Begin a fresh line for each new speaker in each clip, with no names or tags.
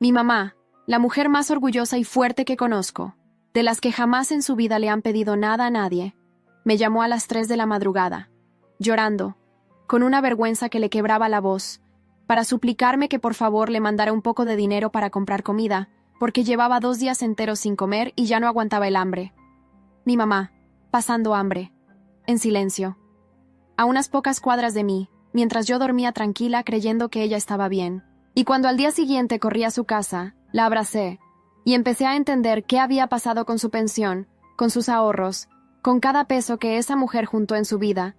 Mi mamá, la mujer más orgullosa y fuerte que conozco, de las que jamás en su vida le han pedido nada a nadie, me llamó a las 3 de la madrugada, llorando, con una vergüenza que le quebraba la voz, para suplicarme que por favor le mandara un poco de dinero para comprar comida, porque llevaba 2 días enteros sin comer y ya no aguantaba el hambre. Mi mamá, pasando hambre, en silencio, a unas pocas cuadras de mí, mientras yo dormía tranquila creyendo que ella estaba bien. Y cuando al día siguiente corrí a su casa, la abracé, y empecé a entender qué había pasado con su pensión, con sus ahorros, con cada peso que esa mujer juntó en su vida.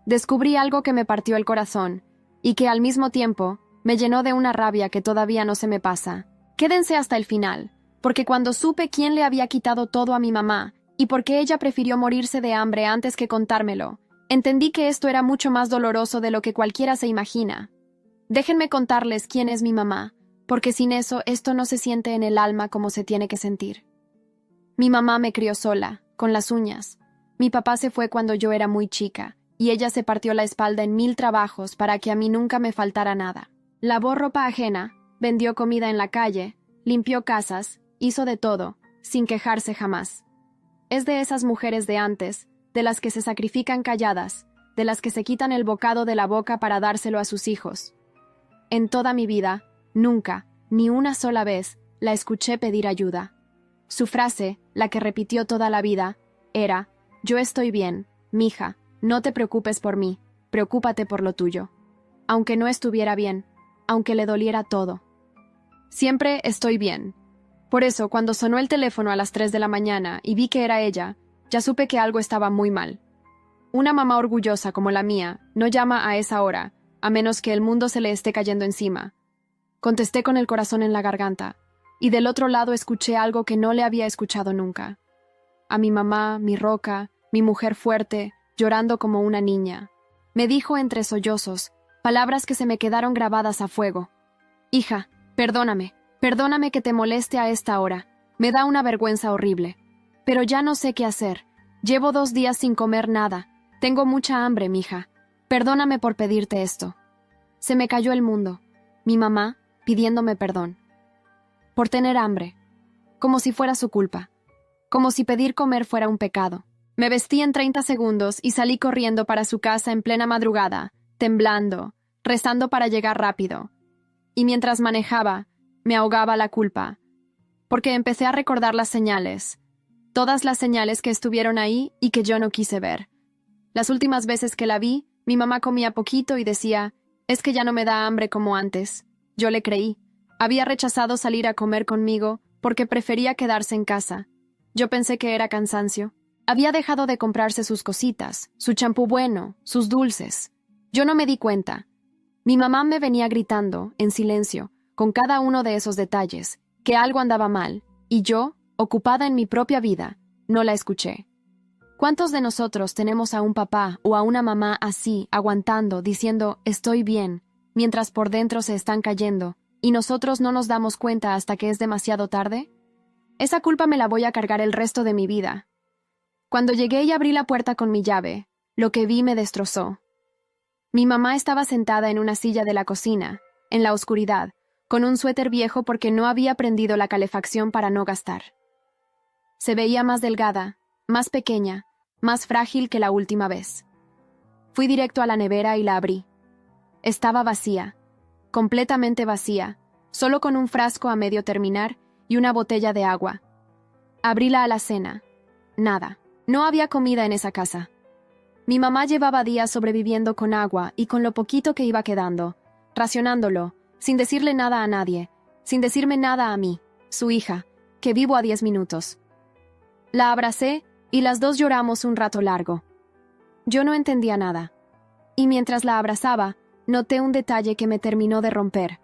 Descubrí algo que me partió el corazón, y que al mismo tiempo me llenó de una rabia que todavía no se me pasa. Quédense hasta el final, porque cuando supe quién le había quitado todo a mi mamá, y por qué ella prefirió morirse de hambre antes que contármelo, entendí que esto era mucho más doloroso de lo que cualquiera se imagina. Déjenme contarles quién es mi mamá, porque sin eso esto no se siente en el alma como se tiene que sentir. Mi mamá me crió sola, con las uñas. Mi papá se fue cuando yo era muy chica, y ella se partió la espalda en 1000 trabajos para que a mí nunca me faltara nada. Lavó ropa ajena, vendió comida en la calle, limpió casas, hizo de todo, sin quejarse jamás. Es de esas mujeres de antes, de las que se sacrifican calladas, de las que se quitan el bocado de la boca para dárselo a sus hijos. En toda mi vida, nunca, ni una sola vez, la escuché pedir ayuda. Su frase, la que repitió toda la vida, era: «Yo estoy bien, mija, no te preocupes por mí, preocúpate por lo tuyo». Aunque no estuviera bien, aunque le doliera todo. Siempre estoy bien. Por eso, cuando sonó el teléfono a las 3 de la mañana y vi que era ella, ya supe que algo estaba muy mal. Una mamá orgullosa como la mía no llama a esa hora, a menos que el mundo se le esté cayendo encima. Contesté con el corazón en la garganta, y del otro lado escuché algo que no le había escuchado nunca. A mi mamá, mi roca, mi mujer fuerte, llorando como una niña. Me dijo entre sollozos, palabras que se me quedaron grabadas a fuego. «Hija, perdóname que te moleste a esta hora. Me da una vergüenza horrible. Pero ya no sé qué hacer. Llevo 2 días sin comer nada. Tengo mucha hambre, mija. Perdóname por pedirte esto». Se me cayó el mundo. Mi mamá pidiéndome perdón. Por tener hambre. Como si fuera su culpa. Como si pedir comer fuera un pecado. Me vestí en 30 segundos y salí corriendo para su casa en plena madrugada, temblando, rezando para llegar rápido. Y mientras manejaba, me ahogaba la culpa. Porque empecé a recordar las señales. Todas las señales que estuvieron ahí y que yo no quise ver. Las últimas veces que la vi, mi mamá comía poquito y decía: «Es que ya no me da hambre como antes». Yo le creí. Había rechazado salir a comer conmigo porque prefería quedarse en casa. Yo pensé que era cansancio. Había dejado de comprarse sus cositas, su champú bueno, sus dulces. Yo no me di cuenta. Mi mamá me venía gritando, en silencio, con cada uno de esos detalles, que algo andaba mal, y yo, ocupada en mi propia vida, no la escuché. ¿Cuántos de nosotros tenemos a un papá o a una mamá así, aguantando, diciendo «estoy bien», mientras por dentro se están cayendo, y nosotros no nos damos cuenta hasta que es demasiado tarde? Esa culpa me la voy a cargar el resto de mi vida. Cuando llegué y abrí la puerta con mi llave, lo que vi me destrozó. Mi mamá estaba sentada en una silla de la cocina, en la oscuridad, con un suéter viejo porque no había prendido la calefacción para no gastar. Se veía más delgada, más pequeña, más frágil que la última vez. Fui directo a la nevera y la abrí. Estaba vacía, completamente vacía, solo con un frasco a medio terminar y una botella de agua. Abrí la alacena. Nada. No había comida en esa casa. Mi mamá llevaba días sobreviviendo con agua y con lo poquito que iba quedando, racionándolo, sin decirle nada a nadie, sin decirme nada a mí, su hija, que vivo a 10 minutos. La abracé y las dos lloramos un rato largo. Yo no entendía nada. Y mientras la abrazaba, noté un detalle que me terminó de romper.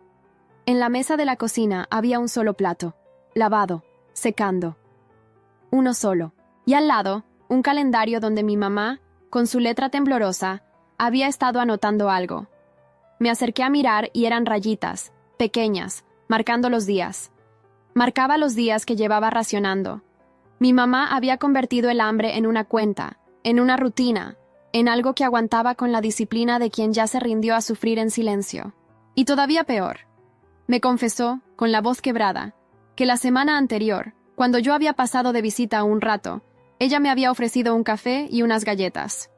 En la mesa de la cocina había un solo plato, lavado, secando. Uno solo. Y al lado, un calendario donde mi mamá, con su letra temblorosa, había estado anotando algo. Me acerqué a mirar y eran rayitas, pequeñas, marcando los días. Marcaba los días que llevaba racionando. Mi mamá había convertido el hambre en una cuenta, en una rutina, en algo que aguantaba con la disciplina de quien ya se rindió a sufrir en silencio. Y todavía peor. Me confesó, con la voz quebrada, que la semana anterior, cuando yo había pasado de visita un rato, ella me había ofrecido un café y unas galletas.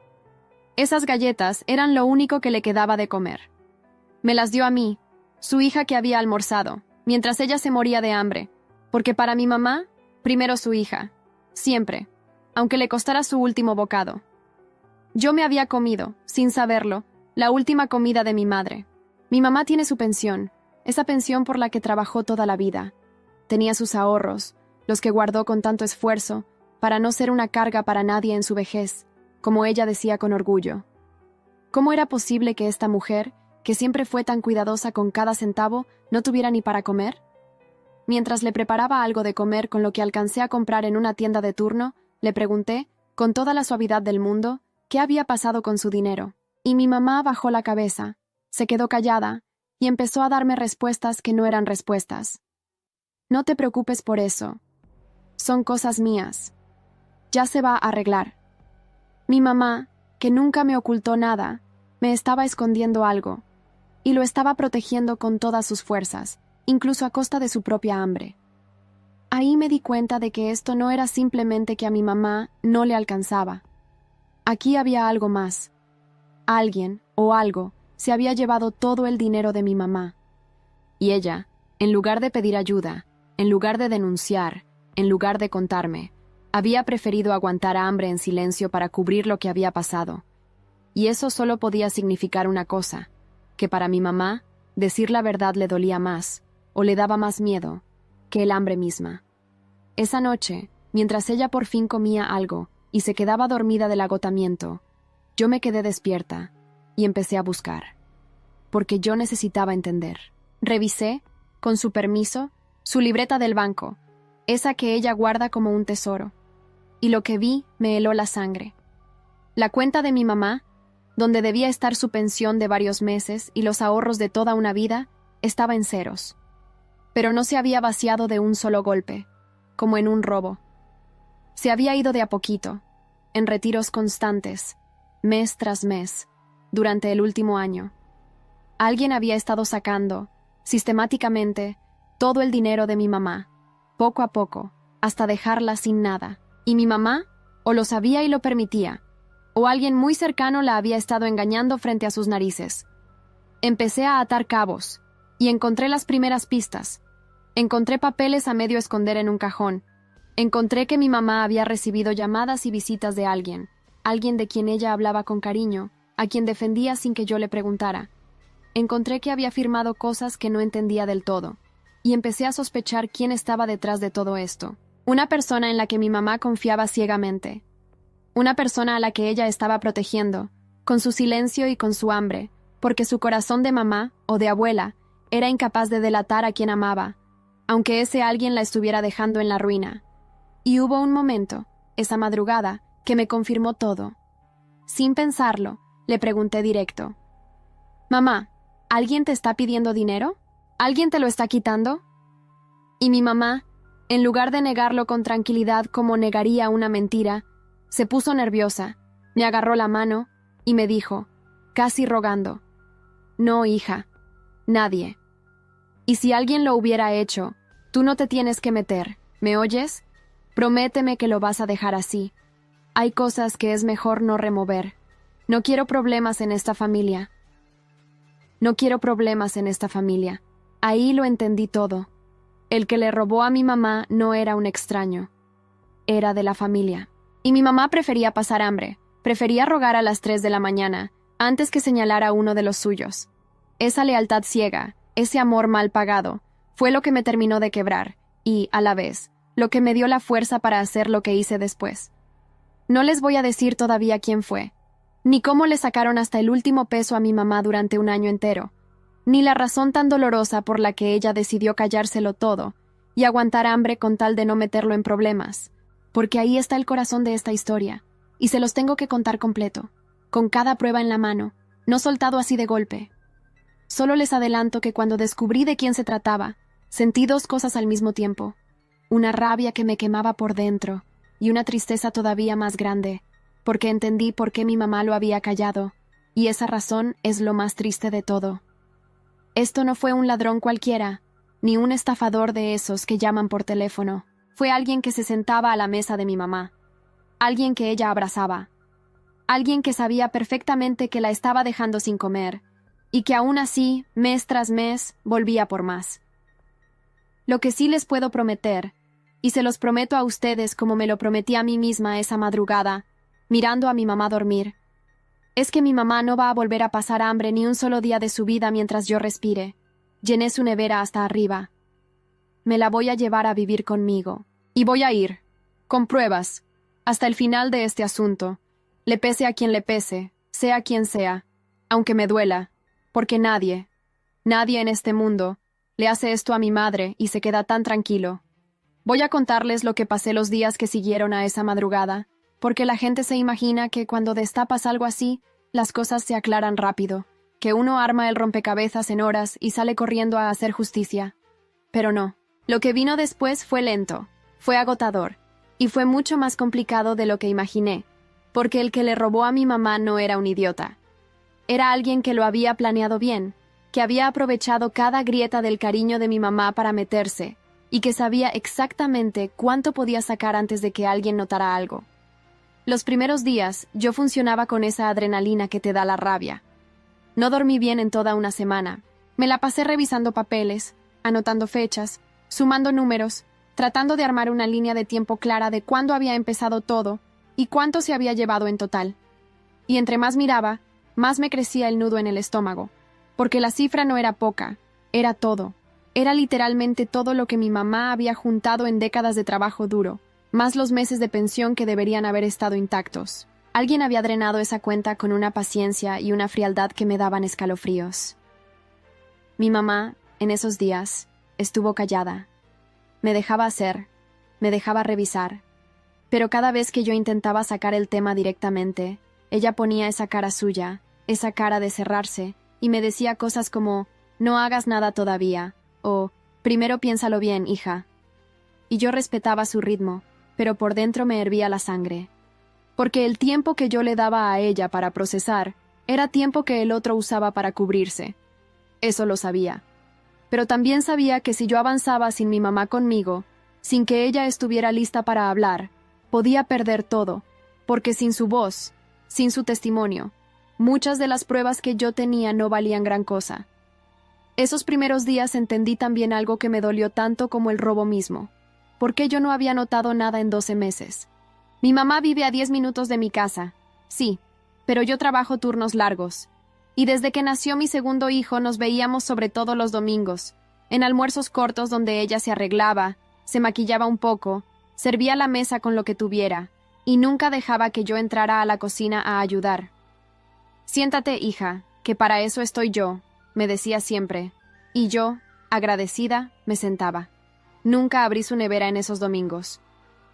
Esas galletas eran lo único que le quedaba de comer. Me las dio a mí, su hija que había almorzado, mientras ella se moría de hambre, porque para mi mamá, primero su hija, siempre, aunque le costara su último bocado. Yo me había comido, sin saberlo, la última comida de mi madre. Mi mamá tiene su pensión, esa pensión por la que trabajó toda la vida. Tenía sus ahorros, los que guardó con tanto esfuerzo, para no ser una carga para nadie en su vejez, como ella decía con orgullo. ¿Cómo era posible que esta mujer, que siempre fue tan cuidadosa con cada centavo, no tuviera ni para comer? Mientras le preparaba algo de comer con lo que alcancé a comprar en una tienda de turno, le pregunté, con toda la suavidad del mundo, qué había pasado con su dinero. Y mi mamá bajó la cabeza, se quedó callada, y empezó a darme respuestas que no eran respuestas. No te preocupes por eso. Son cosas mías. Ya se va a arreglar. Mi mamá, que nunca me ocultó nada, me estaba escondiendo algo, y lo estaba protegiendo con todas sus fuerzas, incluso a costa de su propia hambre. Ahí me di cuenta de que esto no era simplemente que a mi mamá no le alcanzaba. Aquí había algo más. Alguien, o algo, se había llevado todo el dinero de mi mamá. Y ella, en lugar de pedir ayuda, en lugar de denunciar, en lugar de contarme, había preferido aguantar hambre en silencio para cubrir lo que había pasado. Y eso solo podía significar una cosa, que para mi mamá, decir la verdad le dolía más, o le daba más miedo, que el hambre misma. Esa noche, mientras ella por fin comía algo y se quedaba dormida del agotamiento, yo me quedé despierta y empecé a buscar, porque yo necesitaba entender. Revisé, con su permiso, su libreta del banco, esa que ella guarda como un tesoro, y lo que vi me heló la sangre. La cuenta de mi mamá, donde debía estar su pensión de varios meses y los ahorros de toda una vida, estaba en ceros. Pero no se había vaciado de un solo golpe, como en un robo. Se había ido de a poquito, en retiros constantes, mes tras mes, durante el último año. Alguien había estado sacando, sistemáticamente, todo el dinero de mi mamá, poco a poco, hasta dejarla sin nada. Y mi mamá, o lo sabía y lo permitía, o alguien muy cercano la había estado engañando frente a sus narices. Empecé a atar cabos, y encontré las primeras pistas. Encontré papeles a medio esconder en un cajón. Encontré que mi mamá había recibido llamadas y visitas de alguien de quien ella hablaba con cariño, a quien defendía sin que yo le preguntara. Encontré que había firmado cosas que no entendía del todo, y empecé a sospechar quién estaba detrás de todo esto. Una persona en la que mi mamá confiaba ciegamente. Una persona a la que ella estaba protegiendo, con su silencio y con su hambre, porque su corazón de mamá o de abuela era incapaz de delatar a quien amaba, aunque ese alguien la estuviera dejando en la ruina. Y hubo un momento, esa madrugada, que me confirmó todo. Sin pensarlo, le pregunté directo. «Mamá, ¿alguien te está pidiendo dinero? ¿Alguien te lo está quitando?» Y mi mamá, en lugar de negarlo con tranquilidad como negaría una mentira, se puso nerviosa, me agarró la mano y me dijo, casi rogando, «No, hija, nadie. Y si alguien lo hubiera hecho, tú no te tienes que meter, ¿me oyes? Prométeme que lo vas a dejar así. Hay cosas que es mejor no remover. No quiero problemas en esta familia. No quiero problemas en esta familia». Ahí lo entendí todo. El que le robó a mi mamá no era un extraño. Era de la familia. Y mi mamá prefería pasar hambre, prefería rogar a las 3 de la mañana, antes que señalar a uno de los suyos. Esa lealtad ciega, ese amor mal pagado, fue lo que me terminó de quebrar, y, a la vez, lo que me dio la fuerza para hacer lo que hice después. No les voy a decir todavía quién fue, ni cómo le sacaron hasta el último peso a mi mamá durante un año entero, ni la razón tan dolorosa por la que ella decidió callárselo todo y aguantar hambre con tal de no meterlo en problemas, porque ahí está el corazón de esta historia, y se los tengo que contar completo, con cada prueba en la mano, no soltado así de golpe. Solo les adelanto que cuando descubrí de quién se trataba, sentí dos cosas al mismo tiempo, una rabia que me quemaba por dentro y una tristeza todavía más grande, porque entendí por qué mi mamá lo había callado, y esa razón es lo más triste de todo. Esto no fue un ladrón cualquiera, ni un estafador de esos que llaman por teléfono. Fue alguien que se sentaba a la mesa de mi mamá, alguien que ella abrazaba, alguien que sabía perfectamente que la estaba dejando sin comer, y que aún así, mes tras mes, volvía por más. Lo que sí les puedo prometer, y se los prometo a ustedes como me lo prometí a mí misma esa madrugada, mirando a mi mamá dormir, es que mi mamá no va a volver a pasar hambre ni un solo día de su vida mientras yo respire. Llené su nevera hasta arriba. Me la voy a llevar a vivir conmigo. Y voy a ir, con pruebas, hasta el final de este asunto, le pese a quien le pese, sea quien sea, aunque me duela, porque nadie en este mundo, le hace esto a mi madre y se queda tan tranquilo. Voy a contarles lo que pasé los días que siguieron a esa madrugada, porque la gente se imagina que cuando destapas algo así, las cosas se aclaran rápido, que uno arma el rompecabezas en horas y sale corriendo a hacer justicia. Pero no. Lo que vino después fue lento, fue agotador, y fue mucho más complicado de lo que imaginé, porque el que le robó a mi mamá no era un idiota. Era alguien que lo había planeado bien, que había aprovechado cada grieta del cariño de mi mamá para meterse, y que sabía exactamente cuánto podía sacar antes de que alguien notara algo. Los primeros días, yo funcionaba con esa adrenalina que te da la rabia. No dormí bien en toda una semana. Me la pasé revisando papeles, anotando fechas, sumando números, tratando de armar una línea de tiempo clara de cuándo había empezado todo y cuánto se había llevado en total. Y entre más miraba, más me crecía el nudo en el estómago, porque la cifra no era poca, era todo. Era literalmente todo lo que mi mamá había juntado en décadas de trabajo duro, más los meses de pensión que deberían haber estado intactos. Alguien había drenado esa cuenta con una paciencia y una frialdad que me daban escalofríos. Mi mamá, en esos días, estuvo callada. Me dejaba hacer, me dejaba revisar. Pero cada vez que yo intentaba sacar el tema directamente, ella ponía esa cara suya, esa cara de cerrarse, y me decía cosas como, «No hagas nada todavía», o «Primero piénsalo bien, hija». Y yo respetaba su ritmo, pero por dentro me hervía la sangre. Porque el tiempo que yo le daba a ella para procesar era tiempo que el otro usaba para cubrirse. Eso lo sabía. Pero también sabía que si yo avanzaba sin mi mamá conmigo, sin que ella estuviera lista para hablar, podía perder todo, porque sin su voz, sin su testimonio, muchas de las pruebas que yo tenía no valían gran cosa. Esos primeros días entendí también algo que me dolió tanto como el robo mismo. ¿Por qué yo no había notado nada en 12 meses? Mi mamá vive a 10 minutos de mi casa, sí, pero yo trabajo turnos largos. Y desde que nació mi segundo hijo nos veíamos sobre todo los domingos, en almuerzos cortos donde ella se arreglaba, se maquillaba un poco, servía la mesa con lo que tuviera, y nunca dejaba que yo entrara a la cocina a ayudar. «Siéntate, hija, que para eso estoy yo», me decía siempre, y yo, agradecida, me sentaba. Nunca abrí su nevera en esos domingos.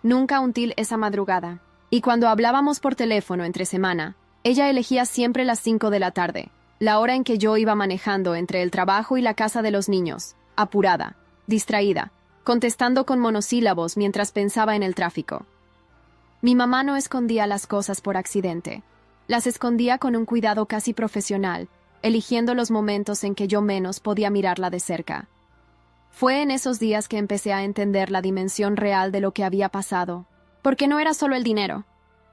Nunca un til esa madrugada. Y cuando hablábamos por teléfono entre semana, ella elegía siempre las 5 de la tarde, la hora en que yo iba manejando entre el trabajo y la casa de los niños, apurada, distraída, contestando con monosílabos mientras pensaba en el tráfico. Mi mamá no escondía las cosas por accidente. Las escondía con un cuidado casi profesional, eligiendo los momentos en que yo menos podía mirarla de cerca. Fue en esos días que empecé a entender la dimensión real de lo que había pasado. Porque no era solo el dinero.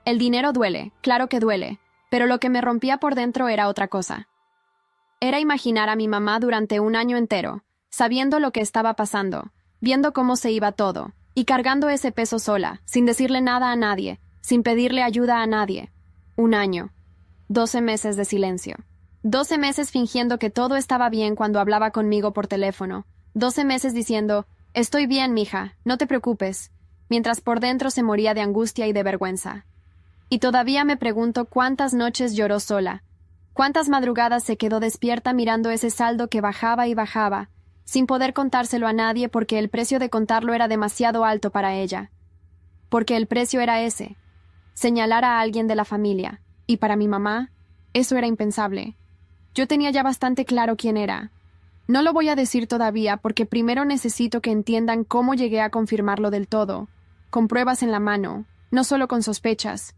El dinero duele, claro que duele, pero lo que me rompía por dentro era otra cosa. Era imaginar a mi mamá durante un año entero, sabiendo lo que estaba pasando, viendo cómo se iba todo, y cargando ese peso sola, sin decirle nada a nadie, sin pedirle ayuda a nadie. Un año. 12 meses de silencio. 12 meses fingiendo que todo estaba bien cuando hablaba conmigo por teléfono. 12 meses diciendo, «Estoy bien, mija, no te preocupes», mientras por dentro se moría de angustia y de vergüenza. Y todavía me pregunto cuántas noches lloró sola, cuántas madrugadas se quedó despierta mirando ese saldo que bajaba y bajaba, sin poder contárselo a nadie porque el precio de contarlo era demasiado alto para ella. Porque el precio era ese, señalar a alguien de la familia, y para mi mamá, eso era impensable. Yo tenía ya bastante claro quién era. No lo voy a decir todavía porque primero necesito que entiendan cómo llegué a confirmarlo del todo, con pruebas en la mano, no solo con sospechas.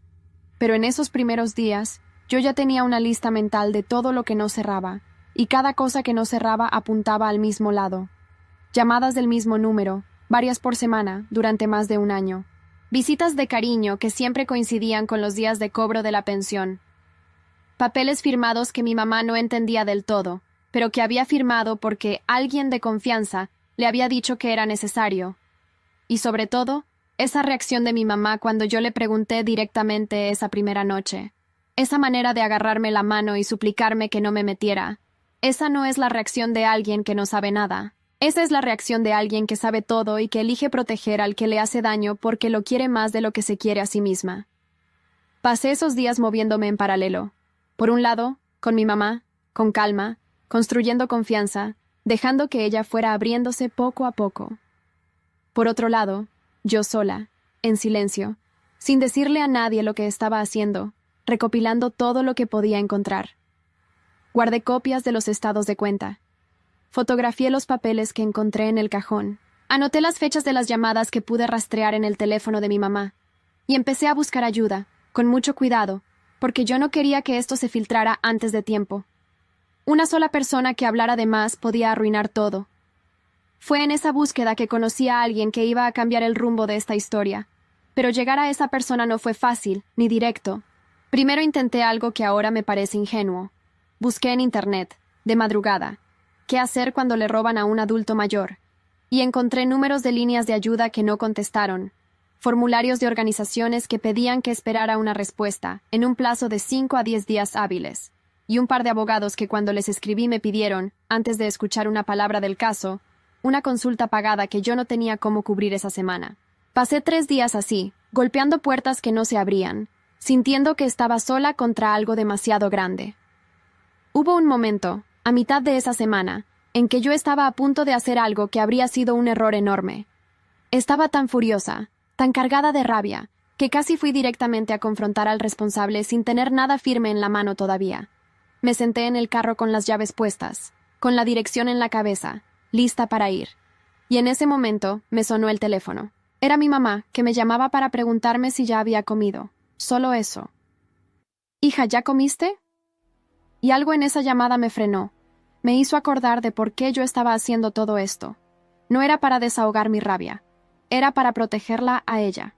Pero en esos primeros días, yo ya tenía una lista mental de todo lo que no cerraba, y cada cosa que no cerraba apuntaba al mismo lado. Llamadas del mismo número, varias por semana, durante más de un año. Visitas de cariño que siempre coincidían con los días de cobro de la pensión. Papeles firmados que mi mamá no entendía del todo, pero que había firmado porque alguien de confianza le había dicho que era necesario. Y sobre todo, esa reacción de mi mamá cuando yo le pregunté directamente esa primera noche. Esa manera de agarrarme la mano y suplicarme que no me metiera. Esa no es la reacción de alguien que no sabe nada. Esa es la reacción de alguien que sabe todo y que elige proteger al que le hace daño porque lo quiere más de lo que se quiere a sí misma. Pasé esos días moviéndome en paralelo. Por un lado, con mi mamá, con calma, construyendo confianza, dejando que ella fuera abriéndose poco a poco. Por otro lado, yo sola, en silencio, sin decirle a nadie lo que estaba haciendo, recopilando todo lo que podía encontrar. Guardé copias de los estados de cuenta. Fotografié los papeles que encontré en el cajón. Anoté las fechas de las llamadas que pude rastrear en el teléfono de mi mamá. Y empecé a buscar ayuda, con mucho cuidado, porque yo no quería que esto se filtrara antes de tiempo. Una sola persona que hablara de más podía arruinar todo. Fue en esa búsqueda que conocí a alguien que iba a cambiar el rumbo de esta historia. Pero llegar a esa persona no fue fácil, ni directo. Primero intenté algo que ahora me parece ingenuo. Busqué en Internet, de madrugada, qué hacer cuando le roban a un adulto mayor, y encontré números de líneas de ayuda que no contestaron, formularios de organizaciones que pedían que esperara una respuesta en un plazo de 5 a 10 días hábiles, y un par de abogados que cuando les escribí me pidieron, antes de escuchar una palabra del caso, una consulta pagada que yo no tenía cómo cubrir esa semana. Pasé 3 días así, golpeando puertas que no se abrían, sintiendo que estaba sola contra algo demasiado grande. Hubo un momento, a mitad de esa semana, en que yo estaba a punto de hacer algo que habría sido un error enorme. Estaba tan furiosa, tan cargada de rabia, que casi fui directamente a confrontar al responsable sin tener nada firme en la mano todavía. Me senté en el carro con las llaves puestas, con la dirección en la cabeza, lista para ir. Y en ese momento me sonó el teléfono. Era mi mamá, que me llamaba para preguntarme si ya había comido. Solo eso. «Hija, ¿ya comiste?» Y algo en esa llamada me frenó. Me hizo acordar de por qué yo estaba haciendo todo esto. No era para desahogar mi rabia. Era para protegerla a ella.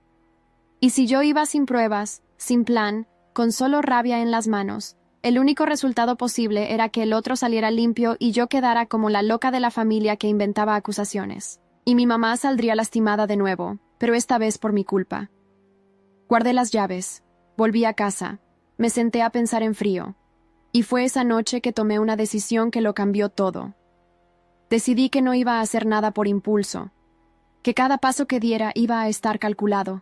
Y si yo iba sin pruebas, sin plan, con solo rabia en las manos, el único resultado posible era que el otro saliera limpio y yo quedara como la loca de la familia que inventaba acusaciones. Y mi mamá saldría lastimada de nuevo, pero esta vez por mi culpa. Guardé las llaves. Volví a casa. Me senté a pensar en frío. Y fue esa noche que tomé una decisión que lo cambió todo. Decidí que no iba a hacer nada por impulso, que cada paso que diera iba a estar calculado,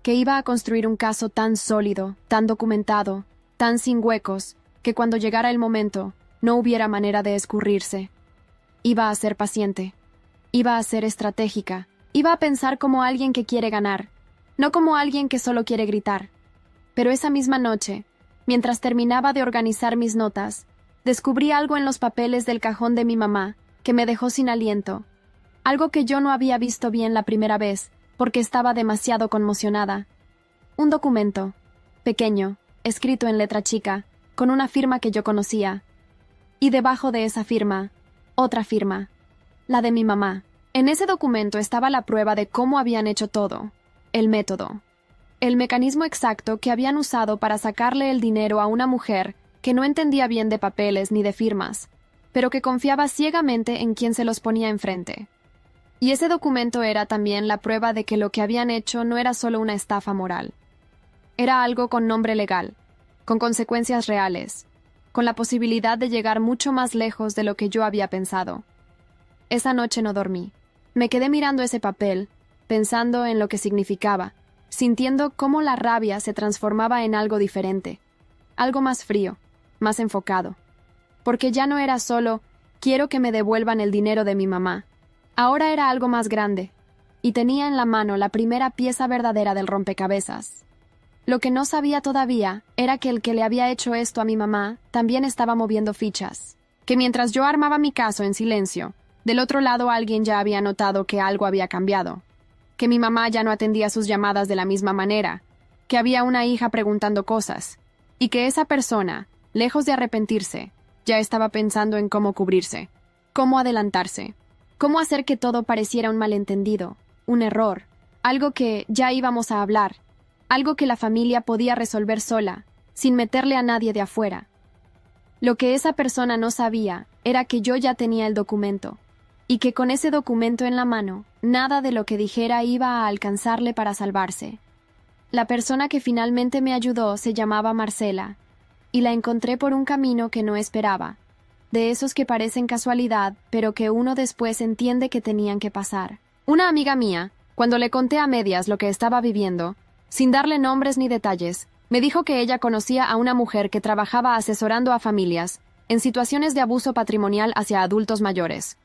que iba a construir un caso tan sólido, tan documentado, tan sin huecos, que cuando llegara el momento no hubiera manera de escurrirse. Iba a ser paciente, iba a ser estratégica, iba a pensar como alguien que quiere ganar, no como alguien que solo quiere gritar. Pero esa misma noche, mientras terminaba de organizar mis notas, descubrí algo en los papeles del cajón de mi mamá que me dejó sin aliento, algo que yo no había visto bien la primera vez porque estaba demasiado conmocionada. Un documento, pequeño, escrito en letra chica, con una firma que yo conocía. Y debajo de esa firma, otra firma, la de mi mamá. En ese documento estaba la prueba de cómo habían hecho todo, el método. El mecanismo exacto que habían usado para sacarle el dinero a una mujer que no entendía bien de papeles ni de firmas, pero que confiaba ciegamente en quien se los ponía enfrente. Y ese documento era también la prueba de que lo que habían hecho no era solo una estafa moral. Era algo con nombre legal, con consecuencias reales, con la posibilidad de llegar mucho más lejos de lo que yo había pensado. Esa noche no dormí. Me quedé mirando ese papel, pensando en lo que significaba, sintiendo cómo la rabia se transformaba en algo diferente, algo más frío, más enfocado. Porque ya no era solo, quiero que me devuelvan el dinero de mi mamá. Ahora era algo más grande, y tenía en la mano la primera pieza verdadera del rompecabezas. Lo que no sabía todavía era que el que le había hecho esto a mi mamá también estaba moviendo fichas, que mientras yo armaba mi caso en silencio, del otro lado alguien ya había notado que algo había cambiado, que mi mamá ya no atendía sus llamadas de la misma manera, que había una hija preguntando cosas, y que esa persona, lejos de arrepentirse, Ya estaba pensando en cómo cubrirse, cómo adelantarse, cómo hacer que todo pareciera un malentendido, un error, algo que ya íbamos a hablar, algo que la familia podía resolver sola, sin meterle a nadie de afuera. Lo que esa persona no sabía era que yo ya tenía el documento, y que con ese documento en la mano, nada de lo que dijera iba a alcanzarle para salvarse. La persona que finalmente me ayudó se llamaba Marcela, y la encontré por un camino que no esperaba, de esos que parecen casualidad, pero que uno después entiende que tenían que pasar. Una amiga mía, cuando le conté a medias lo que estaba viviendo, sin darle nombres ni detalles, me dijo que ella conocía a una mujer que trabajaba asesorando a familias en situaciones de abuso patrimonial hacia adultos mayores.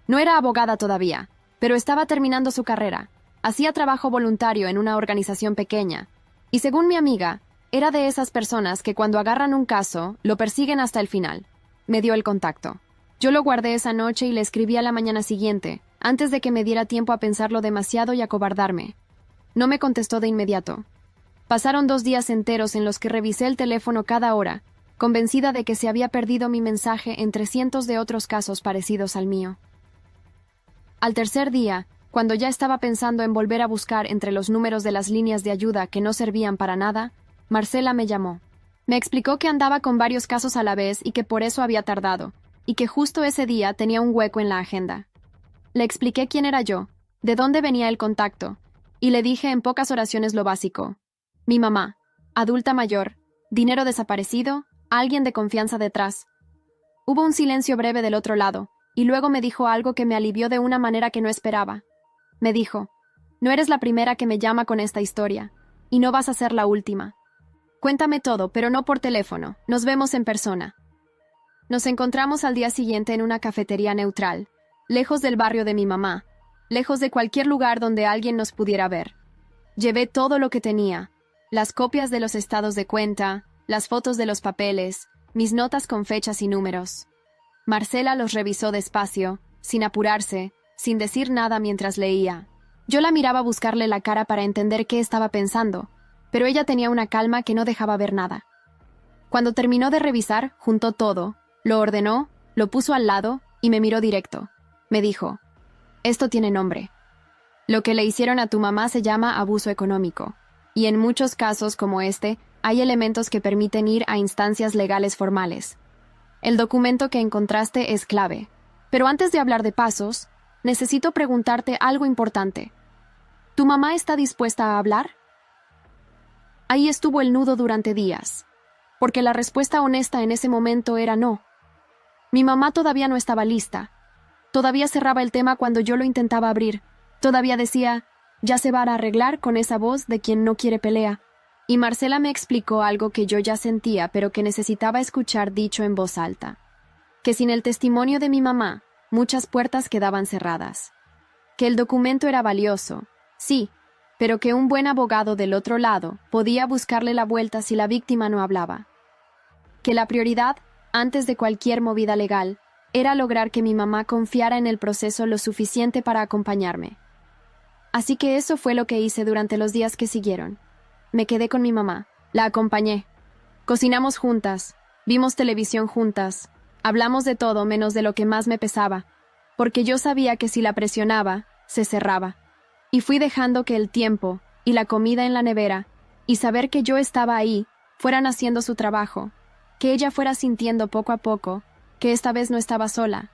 No era abogada todavía, pero estaba terminando su carrera. Hacía trabajo voluntario en una organización pequeña, y según mi amiga, era de esas personas que cuando agarran un caso, lo persiguen hasta el final. Me dio el contacto. Yo lo guardé esa noche y le escribí a la mañana siguiente, antes de que me diera tiempo a pensarlo demasiado y acobardarme. No me contestó de inmediato. Pasaron 2 días enteros en los que revisé el teléfono cada hora, convencida de que se había perdido mi mensaje entre cientos de otros casos parecidos al mío. Al tercer día, cuando ya estaba pensando en volver a buscar entre los números de las líneas de ayuda que no servían para nada, Marcela me llamó. Me explicó que andaba con varios casos a la vez y que por eso había tardado, y que justo ese día tenía un hueco en la agenda. Le expliqué quién era yo, de dónde venía el contacto, y le dije en pocas oraciones lo básico. Mi mamá, adulta mayor, dinero desaparecido, alguien de confianza detrás. Hubo un silencio breve del otro lado, y luego me dijo algo que me alivió de una manera que no esperaba. Me dijo, no eres la primera que me llama con esta historia, y no vas a ser la última. Cuéntame todo, pero no por teléfono, nos vemos en persona. Nos encontramos al día siguiente en una cafetería neutral, lejos del barrio de mi mamá, lejos de cualquier lugar donde alguien nos pudiera ver. Llevé todo lo que tenía, las copias de los estados de cuenta, las fotos de los papeles, mis notas con fechas y números. Marcela los revisó despacio, sin apurarse, sin decir nada mientras leía. Yo la miraba buscarle la cara para entender qué estaba pensando, pero ella tenía una calma que no dejaba ver nada. Cuando terminó de revisar, juntó todo, lo ordenó, lo puso al lado y me miró directo. Me dijo, esto tiene nombre. Lo que le hicieron a tu mamá se llama abuso económico, y en muchos casos como este, hay elementos que permiten ir a instancias legales formales. El documento que encontraste es clave, pero antes de hablar de pasos, necesito preguntarte algo importante. ¿Tu mamá está dispuesta a hablar? Ahí estuvo el nudo durante días, porque la respuesta honesta en ese momento era no. Mi mamá todavía no estaba lista. Todavía cerraba el tema cuando yo lo intentaba abrir. Todavía decía, ya se va a arreglar con esa voz de quien no quiere pelea. Y Marcela me explicó algo que yo ya sentía, pero que necesitaba escuchar dicho en voz alta. Que sin el testimonio de mi mamá, muchas puertas quedaban cerradas. Que el documento era valioso, sí, pero que un buen abogado del otro lado podía buscarle la vuelta si la víctima no hablaba. Que la prioridad, antes de cualquier movida legal, era lograr que mi mamá confiara en el proceso lo suficiente para acompañarme. Así que eso fue lo que hice durante los días que siguieron. Me quedé con mi mamá, la acompañé. Cocinamos juntas, vimos televisión juntas, hablamos de todo menos de lo que más me pesaba, porque yo sabía que si la presionaba, se cerraba. Y fui dejando que el tiempo, y la comida en la nevera, y saber que yo estaba ahí, fueran haciendo su trabajo, que ella fuera sintiendo poco a poco, que esta vez no estaba sola.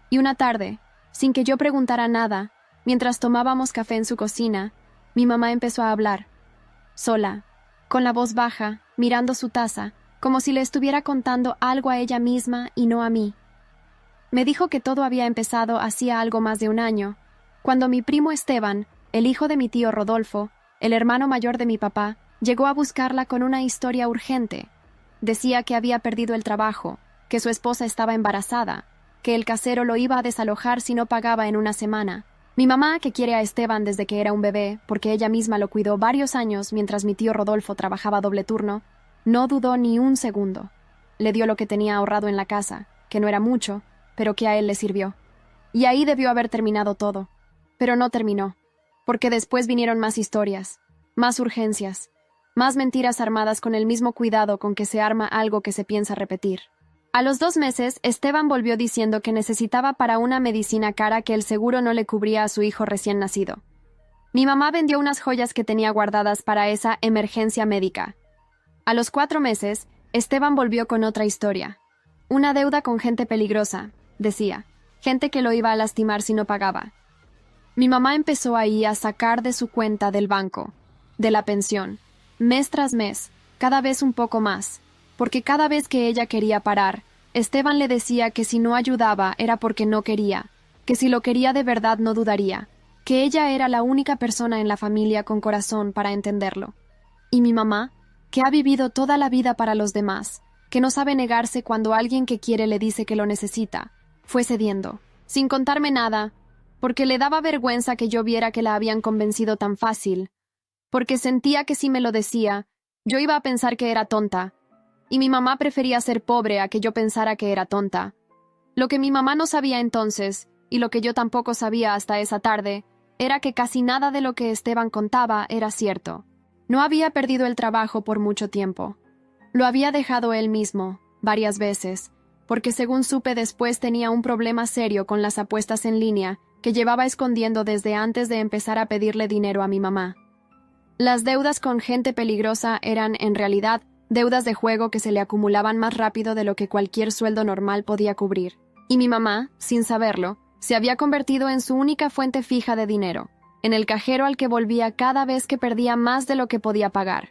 Y una tarde, sin que yo preguntara nada, mientras tomábamos café en su cocina, mi mamá empezó a hablar, sola, con la voz baja, mirando su taza, como si le estuviera contando algo a ella misma y no a mí. Me dijo que todo había empezado hacía algo más de un año, cuando mi primo Esteban, el hijo de mi tío Rodolfo, el hermano mayor de mi papá, llegó a buscarla con una historia urgente. Decía que había perdido el trabajo, que su esposa estaba embarazada, que el casero lo iba a desalojar si no pagaba en una semana. Mi mamá, que quiere a Esteban desde que era un bebé, porque ella misma lo cuidó varios años mientras mi tío Rodolfo trabajaba doble turno, no dudó ni un segundo. Le dio lo que tenía ahorrado en la casa, que no era mucho, pero que a él le sirvió. Y ahí debió haber terminado todo. Pero no terminó, porque después vinieron más historias, más urgencias, más mentiras armadas con el mismo cuidado con que se arma algo que se piensa repetir. A los 2 meses, Esteban volvió diciendo que necesitaba para una medicina cara que el seguro no le cubría a su hijo recién nacido. Mi mamá vendió unas joyas que tenía guardadas para esa emergencia médica. A los 4 meses, Esteban volvió con otra historia. Una deuda con gente peligrosa, decía. Gente que lo iba a lastimar si no pagaba. Mi mamá empezó ahí a sacar de su cuenta del banco, de la pensión, mes tras mes, cada vez un poco más, porque cada vez que ella quería parar, Esteban le decía que si no ayudaba era porque no quería, que si lo quería de verdad no dudaría, que ella era la única persona en la familia con corazón para entenderlo. Y mi mamá, que ha vivido toda la vida para los demás, que no sabe negarse cuando alguien que quiere le dice que lo necesita, fue cediendo, sin contarme nada, porque le daba vergüenza que yo viera que la habían convencido tan fácil, porque sentía que si me lo decía, yo iba a pensar que era tonta, y mi mamá prefería ser pobre a que yo pensara que era tonta. Lo que mi mamá no sabía entonces, y lo que yo tampoco sabía hasta esa tarde, era que casi nada de lo que Esteban contaba era cierto. No había perdido el trabajo por mucho tiempo. Lo había dejado él mismo, varias veces, porque según supe después tenía un problema serio con las apuestas en línea que llevaba escondiendo desde antes de empezar a pedirle dinero a mi mamá. Las deudas con gente peligrosa eran, en realidad, deudas de juego que se le acumulaban más rápido de lo que cualquier sueldo normal podía cubrir. Y mi mamá, sin saberlo, se había convertido en su única fuente fija de dinero, en el cajero al que volvía cada vez que perdía más de lo que podía pagar.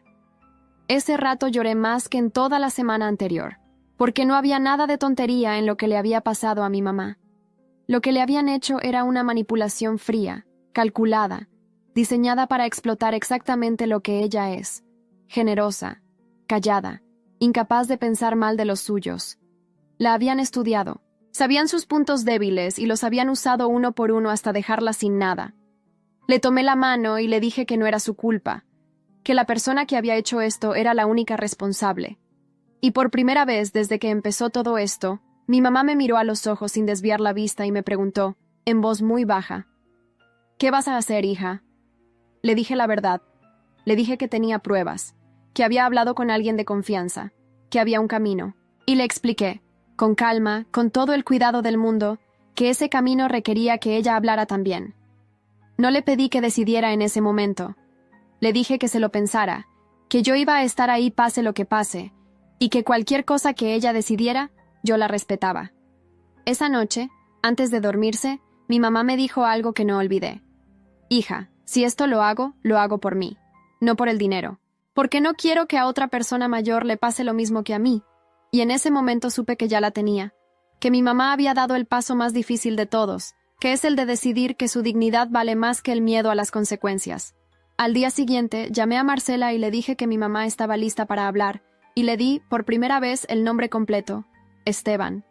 Ese rato lloré más que en toda la semana anterior, porque no había nada de tontería en lo que le había pasado a mi mamá. Lo que le habían hecho era una manipulación fría, calculada, diseñada para explotar exactamente lo que ella es, generosa, callada, incapaz de pensar mal de los suyos. La habían estudiado, sabían sus puntos débiles y los habían usado uno por uno hasta dejarla sin nada. Le tomé la mano y le dije que no era su culpa, que la persona que había hecho esto era la única responsable. Y por primera vez desde que empezó todo esto, mi mamá me miró a los ojos sin desviar la vista y me preguntó, en voz muy baja, «¿Qué vas a hacer, hija?» Le dije la verdad. Le dije que tenía pruebas, que había hablado con alguien de confianza, que había un camino. Y le expliqué, con calma, con todo el cuidado del mundo, que ese camino requería que ella hablara también. No le pedí que decidiera en ese momento. Le dije que se lo pensara, que yo iba a estar ahí pase lo que pase, y que cualquier cosa que ella decidiera, yo la respetaba. Esa noche, antes de dormirse, mi mamá me dijo algo que no olvidé. «Hija, si esto lo hago por mí, no por el dinero, porque no quiero que a otra persona mayor le pase lo mismo que a mí». Y en ese momento supe que ya la tenía, que mi mamá había dado el paso más difícil de todos, que es el de decidir que su dignidad vale más que el miedo a las consecuencias. Al día siguiente, llamé a Marcela y le dije que mi mamá estaba lista para hablar, y le di, por primera vez, el nombre completo, Esteban.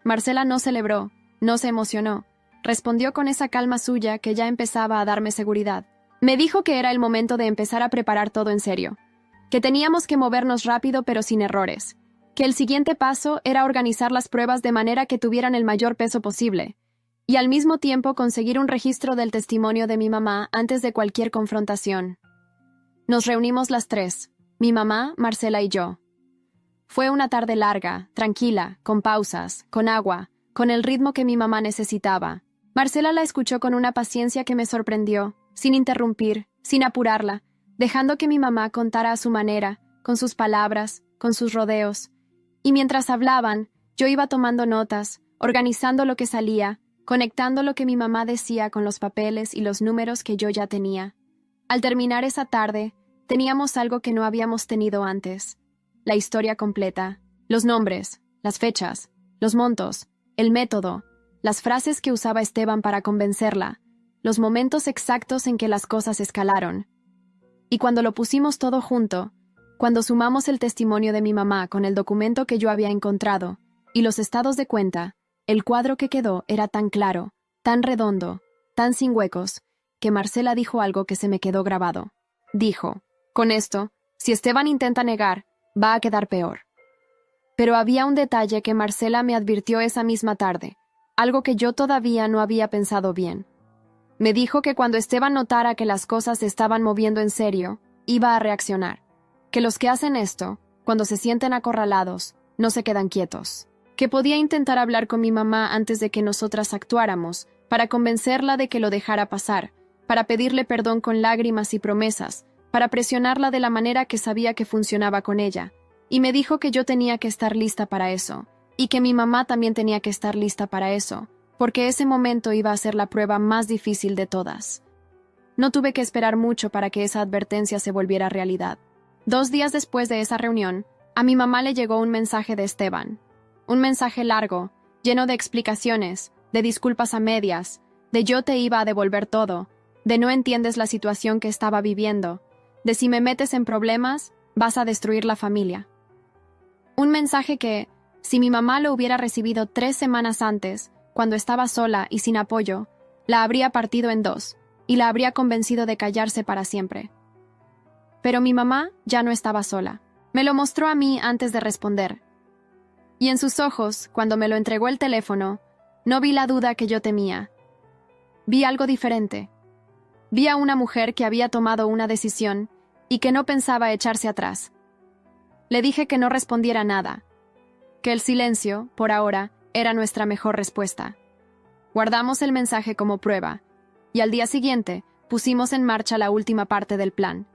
Marcela no celebró, no se emocionó. Respondió con esa calma suya que ya empezaba a darme seguridad. Me dijo que era el momento de empezar a preparar todo en serio, que teníamos que movernos rápido pero sin errores, que el siguiente paso era organizar las pruebas de manera que tuvieran el mayor peso posible, y al mismo tiempo conseguir un registro del testimonio de mi mamá antes de cualquier confrontación. Nos reunimos las tres, mi mamá, Marcela y yo. Fue una tarde larga, tranquila, con pausas, con agua, con el ritmo que mi mamá necesitaba. Marcela la escuchó con una paciencia que me sorprendió, sin interrumpir, sin apurarla, dejando que mi mamá contara a su manera, con sus palabras, con sus rodeos. Y mientras hablaban, yo iba tomando notas, organizando lo que salía, conectando lo que mi mamá decía con los papeles y los números que yo ya tenía. Al terminar esa tarde, teníamos algo que no habíamos tenido antes. La historia completa, los nombres, las fechas, los montos, el método, las frases que usaba Esteban para convencerla, los momentos exactos en que las cosas escalaron. Y cuando lo pusimos todo junto, cuando sumamos el testimonio de mi mamá con el documento que yo había encontrado y los estados de cuenta, el cuadro que quedó era tan claro, tan redondo, tan sin huecos, que Marcela dijo algo que se me quedó grabado. Dijo, «Con esto, si Esteban intenta negar, va a quedar peor». Pero había un detalle que Marcela me advirtió esa misma tarde, algo que yo todavía no había pensado bien. Me dijo que cuando Esteban notara que las cosas se estaban moviendo en serio, iba a reaccionar. Que los que hacen esto, cuando se sienten acorralados, no se quedan quietos. que podía intentar hablar con mi mamá antes de que nosotras actuáramos, para convencerla de que lo dejara pasar, para pedirle perdón con lágrimas y promesas, para presionarla de la manera que sabía que funcionaba con ella, y me dijo que yo tenía que estar lista para eso, y que mi mamá también tenía que estar lista para eso, porque ese momento iba a ser la prueba más difícil de todas. No tuve que esperar mucho para que esa advertencia se volviera realidad. 2 días después de esa reunión, a mi mamá le llegó un mensaje de Esteban. Un mensaje largo, lleno de explicaciones, de disculpas a medias, de yo te iba a devolver todo, de no entiendes la situación que estaba viviendo, de si me metes en problemas, vas a destruir la familia. Un mensaje que, si mi mamá lo hubiera recibido 3 semanas antes, cuando estaba sola y sin apoyo, la habría partido en 2 y la habría convencido de callarse para siempre. Pero mi mamá ya no estaba sola. Me lo mostró a mí antes de responder. Y en sus ojos, cuando me lo entregó el teléfono, no vi la duda que yo temía. Vi algo diferente. Vi a una mujer que había tomado una decisión y que no pensaba echarse atrás. Le dije que no respondiera nada, que el silencio, por ahora, era nuestra mejor respuesta. Guardamos el mensaje como prueba, y al día siguiente pusimos en marcha la última parte del plan.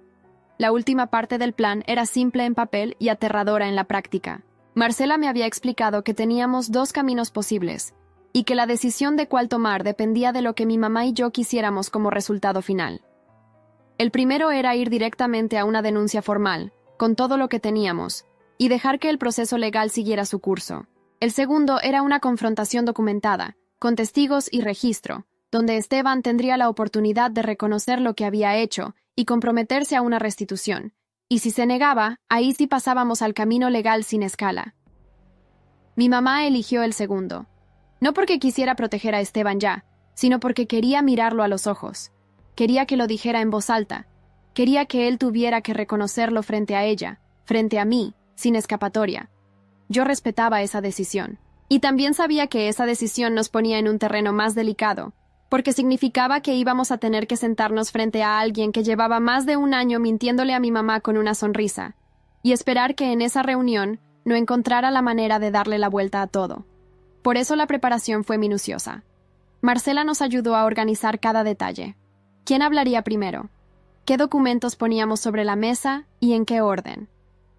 La última parte del plan era simple en papel y aterradora en la práctica. Marcela me había explicado que teníamos 2 caminos posibles, y que la decisión de cuál tomar dependía de lo que mi mamá y yo quisiéramos como resultado final. El primero era ir directamente a una denuncia formal, con todo lo que teníamos, y dejar que el proceso legal siguiera su curso. El segundo era una confrontación documentada, con testigos y registro, donde Esteban tendría la oportunidad de reconocer lo que había hecho y comprometerse a una restitución, y si se negaba, ahí sí pasábamos al camino legal sin escala. Mi mamá eligió el segundo, no porque quisiera proteger a Esteban ya, sino porque quería mirarlo a los ojos, quería que lo dijera en voz alta, quería que él tuviera que reconocerlo frente a ella, frente a mí, sin escapatoria. Yo respetaba esa decisión, y también sabía que esa decisión nos ponía en un terreno más delicado, porque significaba que íbamos a tener que sentarnos frente a alguien que llevaba más de 1 año mintiéndole a mi mamá con una sonrisa, y esperar que en esa reunión no encontrara la manera de darle la vuelta a todo. Por eso la preparación fue minuciosa. Marcela nos ayudó a organizar cada detalle. ¿Quién hablaría primero? ¿Qué documentos poníamos sobre la mesa y en qué orden?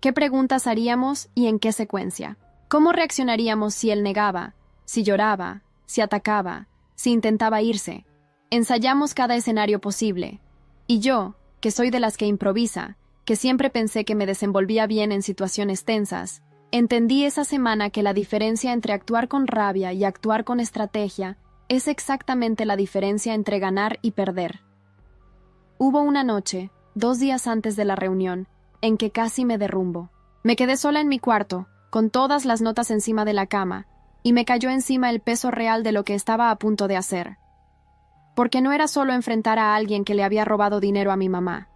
¿Qué preguntas haríamos y en qué secuencia? ¿Cómo reaccionaríamos si él negaba, si lloraba, si atacaba, si intentaba irse? Ensayamos cada escenario posible. Y yo, que soy de las que improvisa, que siempre pensé que me desenvolvía bien en situaciones tensas, entendí esa semana que la diferencia entre actuar con rabia y actuar con estrategia es exactamente la diferencia entre ganar y perder. Hubo una noche, 2 días antes de la reunión, en que casi me derrumbo. Me quedé sola en mi cuarto, con todas las notas encima de la cama, y me cayó encima el peso real de lo que estaba a punto de hacer. Porque no era solo enfrentar a alguien que le había robado dinero a mi mamá.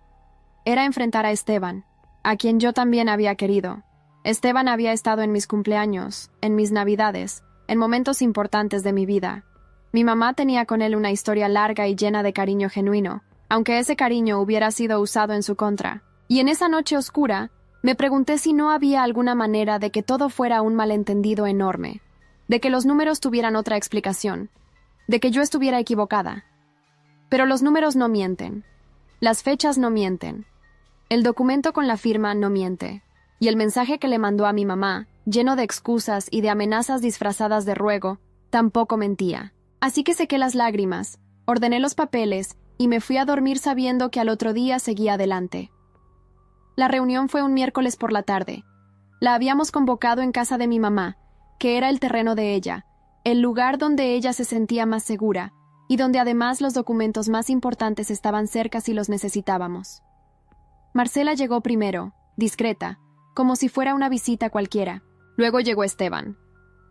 Era enfrentar a Esteban, a quien yo también había querido. Esteban había estado en mis cumpleaños, en mis navidades, en momentos importantes de mi vida. Mi mamá tenía con él una historia larga y llena de cariño genuino, aunque ese cariño hubiera sido usado en su contra. Y en esa noche oscura, me pregunté si no había alguna manera de que todo fuera un malentendido enorme, de que los números tuvieran otra explicación, de que yo estuviera equivocada. Pero los números no mienten, las fechas no mienten, el documento con la firma no miente, y el mensaje que le mandó a mi mamá, lleno de excusas y de amenazas disfrazadas de ruego, tampoco mentía. Así que sequé las lágrimas, ordené los papeles y me fui a dormir sabiendo que al otro día seguía adelante. La reunión fue un miércoles por la tarde. La habíamos convocado en casa de mi mamá, que era el terreno de ella, el lugar donde ella se sentía más segura, y donde además los documentos más importantes estaban cerca si los necesitábamos. Marcela llegó primero, discreta, como si fuera una visita cualquiera. Luego llegó Esteban.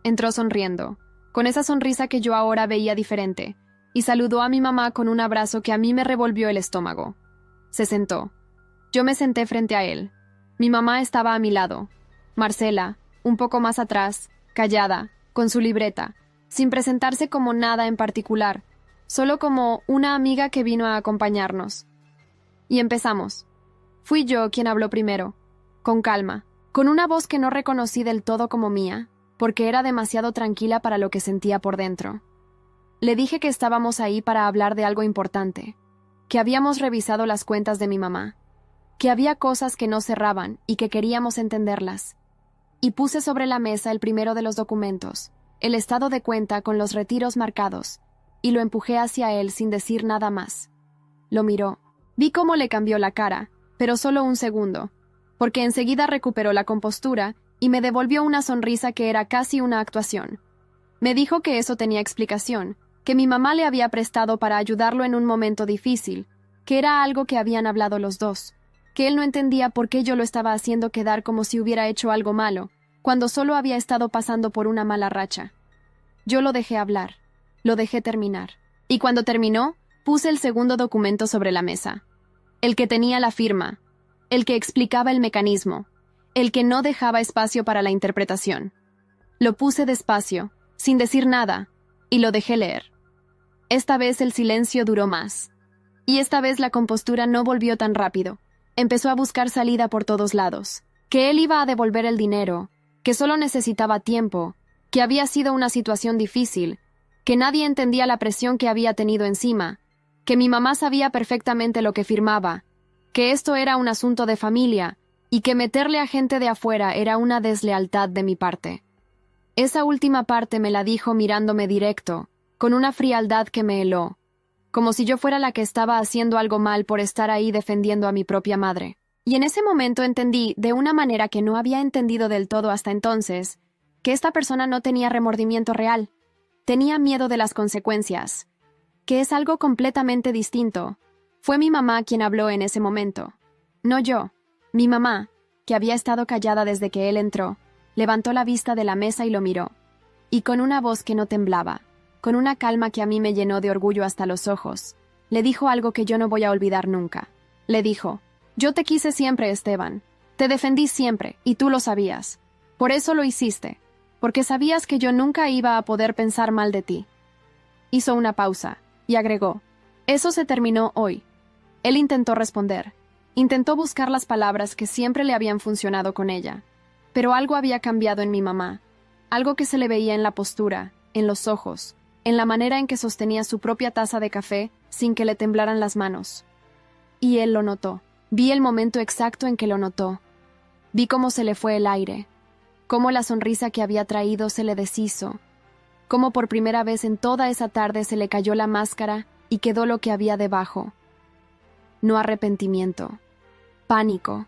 Entró sonriendo, con esa sonrisa que yo ahora veía diferente, y saludó a mi mamá con un abrazo que a mí me revolvió el estómago. Se sentó. Yo me senté frente a él. Mi mamá estaba a mi lado. Marcela, un poco más atrás, callada, con su libreta, sin presentarse como nada en particular, solo como una amiga que vino a acompañarnos. Y empezamos. Fui yo quien habló primero, con calma, con una voz que no reconocí del todo como mía, porque era demasiado tranquila para lo que sentía por dentro. Le dije que estábamos ahí para hablar de algo importante, que habíamos revisado las cuentas de mi mamá, que había cosas que no cerraban y que queríamos entenderlas. Y puse sobre la mesa el primero de los documentos, el estado de cuenta con los retiros marcados, y lo empujé hacia él sin decir nada más. Lo miró. Vi cómo le cambió la cara, pero solo un segundo, porque enseguida recuperó la compostura y me devolvió una sonrisa que era casi una actuación. Me dijo que eso tenía explicación, que mi mamá le había prestado para ayudarlo en un momento difícil, que era algo que habían hablado los dos, que él no entendía por qué yo lo estaba haciendo quedar como si hubiera hecho algo malo, cuando solo había estado pasando por una mala racha. Yo lo dejé hablar, lo dejé terminar, y cuando terminó, puse el segundo documento sobre la mesa, el que tenía la firma, el que explicaba el mecanismo, el que no dejaba espacio para la interpretación. Lo puse despacio, sin decir nada, y lo dejé leer. Esta vez el silencio duró más, y esta vez la compostura no volvió tan rápido. Empezó a buscar salida por todos lados, que él iba a devolver el dinero, que solo necesitaba tiempo, que había sido una situación difícil, que nadie entendía la presión que había tenido encima, que mi mamá sabía perfectamente lo que firmaba, que esto era un asunto de familia y que meterle a gente de afuera era una deslealtad de mi parte. Esa última parte me la dijo mirándome directo, con una frialdad que me heló, como si yo fuera la que estaba haciendo algo mal por estar ahí defendiendo a mi propia madre. Y en ese momento entendí, de una manera que no había entendido del todo hasta entonces, que esta persona no tenía remordimiento real, tenía miedo de las consecuencias, que es algo completamente distinto. Fue mi mamá quien habló en ese momento, no yo. Mi mamá, que había estado callada desde que él entró, levantó la vista de la mesa y lo miró, y con una voz que no temblaba, con una calma que a mí me llenó de orgullo hasta los ojos, le dijo algo que yo no voy a olvidar nunca. Le dijo: «Yo te quise siempre, Esteban. Te defendí siempre, y tú lo sabías. Por eso lo hiciste, porque sabías que yo nunca iba a poder pensar mal de ti». Hizo una pausa, y agregó: «Eso se terminó hoy». Él intentó responder. Intentó buscar las palabras que siempre le habían funcionado con ella. Pero algo había cambiado en mi mamá. Algo que se le veía en la postura, en los ojos, en la manera en que sostenía su propia taza de café sin que le temblaran las manos. Y él lo notó. Vi el momento exacto en que lo notó. Vi cómo se le fue el aire, cómo la sonrisa que había traído se le deshizo, cómo por primera vez en toda esa tarde se le cayó la máscara y quedó lo que había debajo. No arrepentimiento, pánico.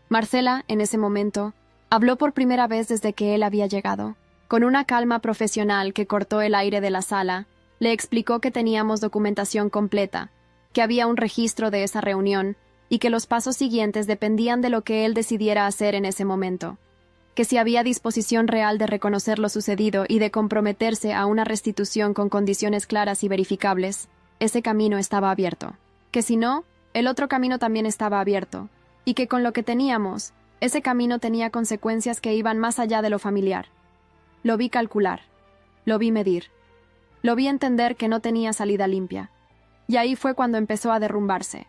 Marcela, en ese momento, habló por primera vez desde que él había llegado. Con una calma profesional que cortó el aire de la sala, le explicó que teníamos documentación completa, que había un registro de esa reunión y que los pasos siguientes dependían de lo que él decidiera hacer en ese momento, que si había disposición real de reconocer lo sucedido y de comprometerse a una restitución con condiciones claras y verificables, ese camino estaba abierto, que si no, el otro camino también estaba abierto, y que con lo que teníamos, ese camino tenía consecuencias que iban más allá de lo familiar. Lo vi calcular, lo vi medir, lo vi entender que no tenía salida limpia, y ahí fue cuando empezó a derrumbarse.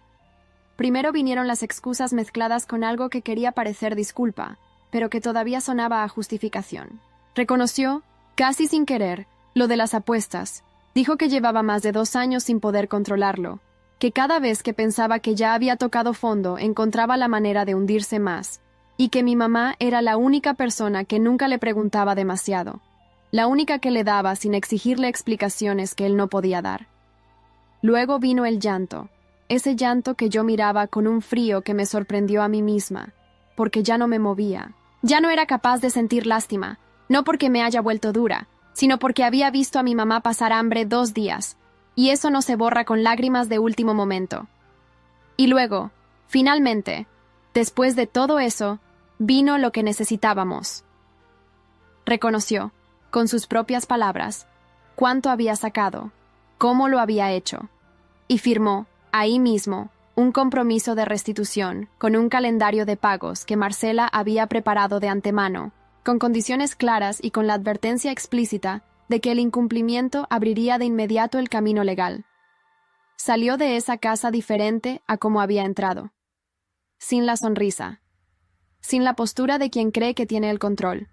Primero vinieron las excusas mezcladas con algo que quería parecer disculpa, pero que todavía sonaba a justificación. Reconoció, casi sin querer, lo de las apuestas. Dijo que llevaba más de 2 años sin poder controlarlo, que cada vez que pensaba que ya había tocado fondo encontraba la manera de hundirse más, y que mi mamá era la única persona que nunca le preguntaba demasiado, la única que le daba sin exigirle explicaciones que él no podía dar. Luego vino el llanto, ese llanto que yo miraba con un frío que me sorprendió a mí misma, porque ya no me movía. Ya no era capaz de sentir lástima, no porque me haya vuelto dura, sino porque había visto a mi mamá pasar hambre 2 días, y eso no se borra con lágrimas de último momento. Y luego, finalmente, después de todo eso, vino lo que necesitábamos. Reconoció, con sus propias palabras, cuánto había sacado, cómo lo había hecho, y firmó, ahí mismo, un compromiso de restitución con un calendario de pagos que Marcela había preparado de antemano, con condiciones claras y con la advertencia explícita de que el incumplimiento abriría de inmediato el camino legal. Salió de esa casa diferente a como había entrado, sin la sonrisa, sin la postura de quien cree que tiene el control.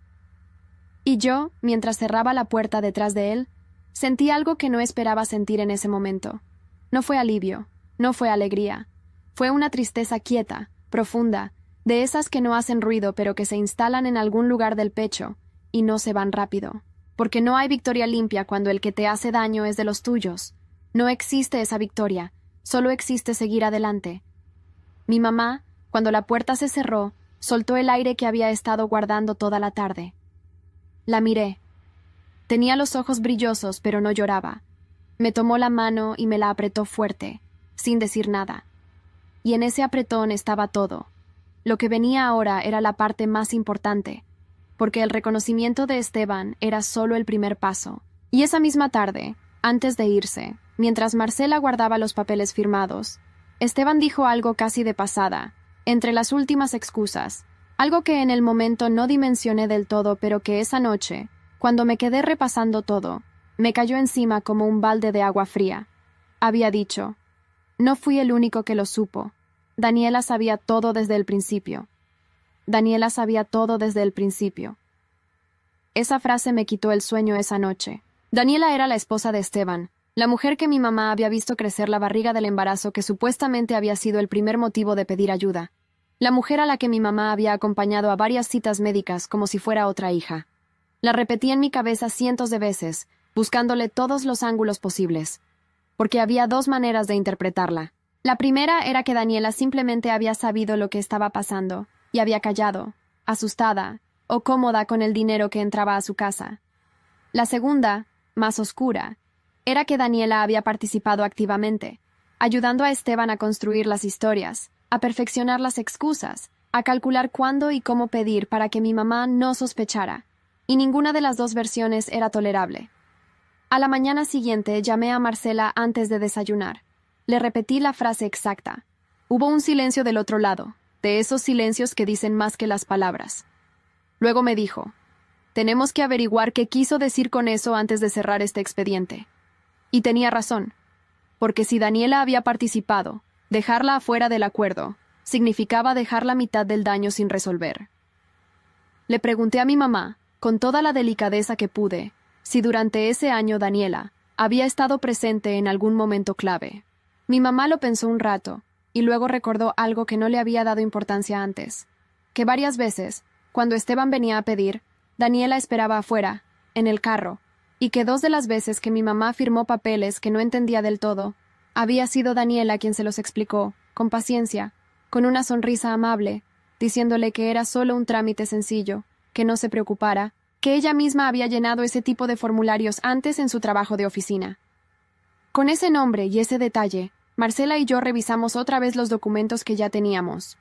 Y yo, mientras cerraba la puerta detrás de él, sentí algo que no esperaba sentir en ese momento. No fue alivio, no fue alegría. Fue una tristeza quieta, profunda, de esas que no hacen ruido pero que se instalan en algún lugar del pecho y no se van rápido. Porque no hay victoria limpia cuando el que te hace daño es de los tuyos. No existe esa victoria, solo existe seguir adelante. Mi mamá, cuando la puerta se cerró, soltó el aire que había estado guardando toda la tarde. La miré. Tenía los ojos brillosos, pero no lloraba. Me tomó la mano y me la apretó fuerte, sin decir nada. Y en ese apretón estaba todo. Lo que venía ahora era la parte más importante, porque el reconocimiento de Esteban era solo el primer paso. Y esa misma tarde, antes de irse, mientras Marcela guardaba los papeles firmados, Esteban dijo algo casi de pasada, entre las últimas excusas, algo que en el momento no dimensioné del todo, pero que esa noche, cuando me quedé repasando todo, me cayó encima como un balde de agua fría. Había dicho: no fui el único que lo supo. Daniela sabía todo desde el principio. Daniela sabía todo desde el principio. Esa frase me quitó el sueño esa noche. Daniela era la esposa de Esteban, la mujer que mi mamá había visto crecer la barriga del embarazo que supuestamente había sido el primer motivo de pedir ayuda. La mujer a la que mi mamá había acompañado a varias citas médicas como si fuera otra hija. La repetí en mi cabeza cientos de veces, buscándole todos los ángulos posibles, porque había dos maneras de interpretarla. La primera era que Daniela simplemente había sabido lo que estaba pasando y había callado, asustada o cómoda con el dinero que entraba a su casa. La segunda, más oscura, era que Daniela había participado activamente, ayudando a Esteban a construir las historias, a perfeccionar las excusas, a calcular cuándo y cómo pedir para que mi mamá no sospechara, y ninguna de las dos versiones era tolerable. A la mañana siguiente llamé a Marcela antes de desayunar. Le repetí la frase exacta. Hubo un silencio del otro lado, de esos silencios que dicen más que las palabras. Luego me dijo: tenemos que averiguar qué quiso decir con eso antes de cerrar este expediente. Y tenía razón, porque si Daniela había participado, dejarla afuera del acuerdo significaba dejar la mitad del daño sin resolver. Le pregunté a mi mamá, con toda la delicadeza que pude, si durante ese año Daniela había estado presente en algún momento clave. Mi mamá lo pensó un rato, y luego recordó algo que no le había dado importancia antes, que varias veces, cuando Esteban venía a pedir, Daniela esperaba afuera, en el carro, y que dos de las veces que mi mamá firmó papeles que no entendía del todo, había sido Daniela quien se los explicó, con paciencia, con una sonrisa amable, diciéndole que era solo un trámite sencillo, que no se preocupara, que ella misma había llenado ese tipo de formularios antes en su trabajo de oficina. Con ese nombre y ese detalle, Marcela y yo revisamos otra vez los documentos que ya teníamos.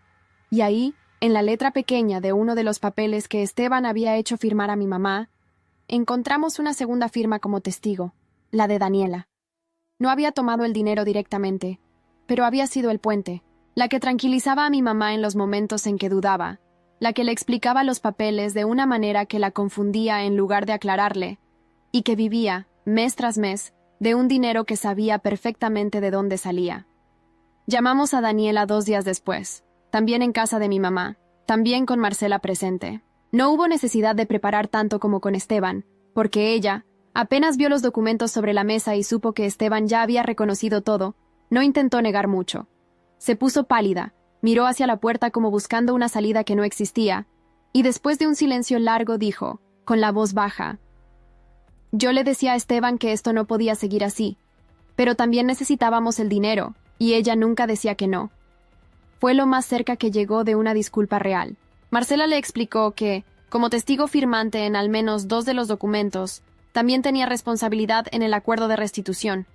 Y ahí, en la letra pequeña de uno de los papeles que Esteban había hecho firmar a mi mamá, encontramos una segunda firma como testigo, la de Daniela. No había tomado el dinero directamente, pero había sido el puente, la que tranquilizaba a mi mamá en los momentos en que dudaba, la que le explicaba los papeles de una manera que la confundía en lugar de aclararle, y que vivía, mes tras mes, de un dinero que sabía perfectamente de dónde salía. Llamamos a Daniela 2 días después, también en casa de mi mamá, también con Marcela presente. No hubo necesidad de preparar tanto como con Esteban, porque ella, apenas vio los documentos sobre la mesa y supo que Esteban ya había reconocido todo, no intentó negar mucho. Se puso pálida, miró hacia la puerta como buscando una salida que no existía, y después de un silencio largo dijo, con la voz baja: yo le decía a Esteban que esto no podía seguir así, pero también necesitábamos el dinero, y ella nunca decía que no. Fue lo más cerca que llegó de una disculpa real. Marcela le explicó que, como testigo firmante en al menos 2 de los documentos, también tenía responsabilidad en el acuerdo de restitución,